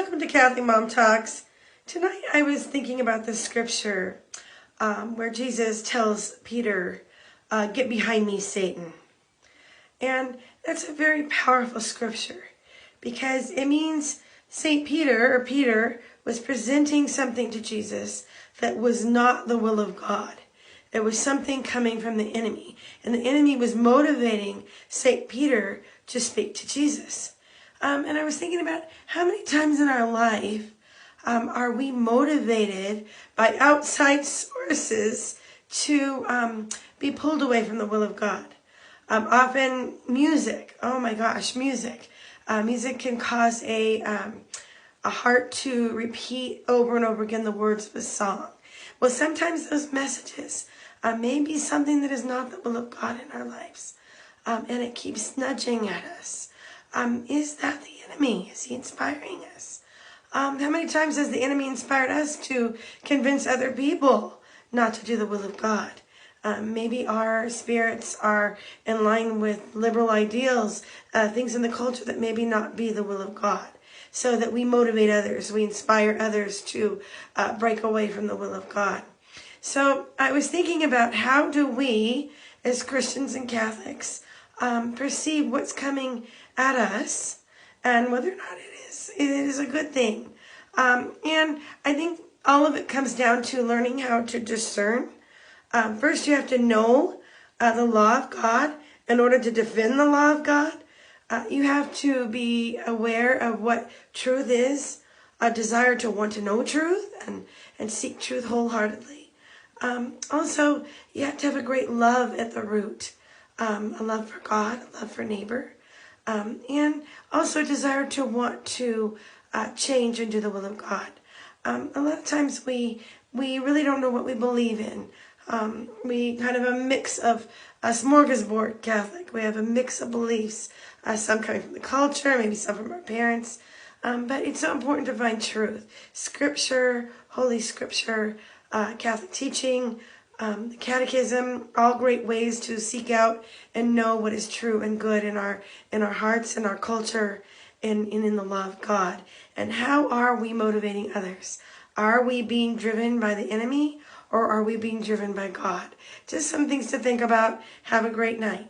Welcome to Kathy Mom Talks. Tonight I was thinking about the scripture where Jesus tells Peter, get behind me, Satan. And that's a very powerful scripture because it means Peter was presenting something to Jesus that was not the will of God. It was something coming from the enemy. And the enemy was motivating St. Peter to speak to Jesus. And I was thinking about how many times in our life are we motivated by outside sources to be pulled away from the will of God. Often music, oh my gosh, music. Music can cause a heart to repeat over and over again the words of a song. Well, sometimes those messages may be something that is not the will of God in our lives. And it keeps nudging at us. Is that the enemy? Is he inspiring us? How many times has the enemy inspired us to convince other people not to do the will of God? Maybe our spirits are in line with liberal ideals, things in the culture that maybe not be the will of God, so that we motivate others, we inspire others to break away from the will of God. So I was thinking about how do we, as Christians and Catholics, perceive what's coming at us and whether or not it is a good thing. And I think all of it comes down to learning how to discern. First, you have to know the law of God in order to defend the law of God. You have to be aware of what truth is, a desire to want to know truth and seek truth wholeheartedly. Also, you have to have a great love at the root, a love for God, a love for neighbor, and also a desire to want to change and do the will of God. A lot of times we really don't know what we believe in. We kind of a mix of a smorgasbord Catholic. We have a mix of beliefs, some coming from the culture, maybe some from our parents. But it's so important to find truth. Scripture, Holy Scripture, Catholic teaching, the Catechism, all great ways to seek out and know what is true and good in our hearts, in our culture, and in the law of God. And how are we motivating others? Are we being driven by the enemy, or are we being driven by God? Just some things to think about. Have a great night.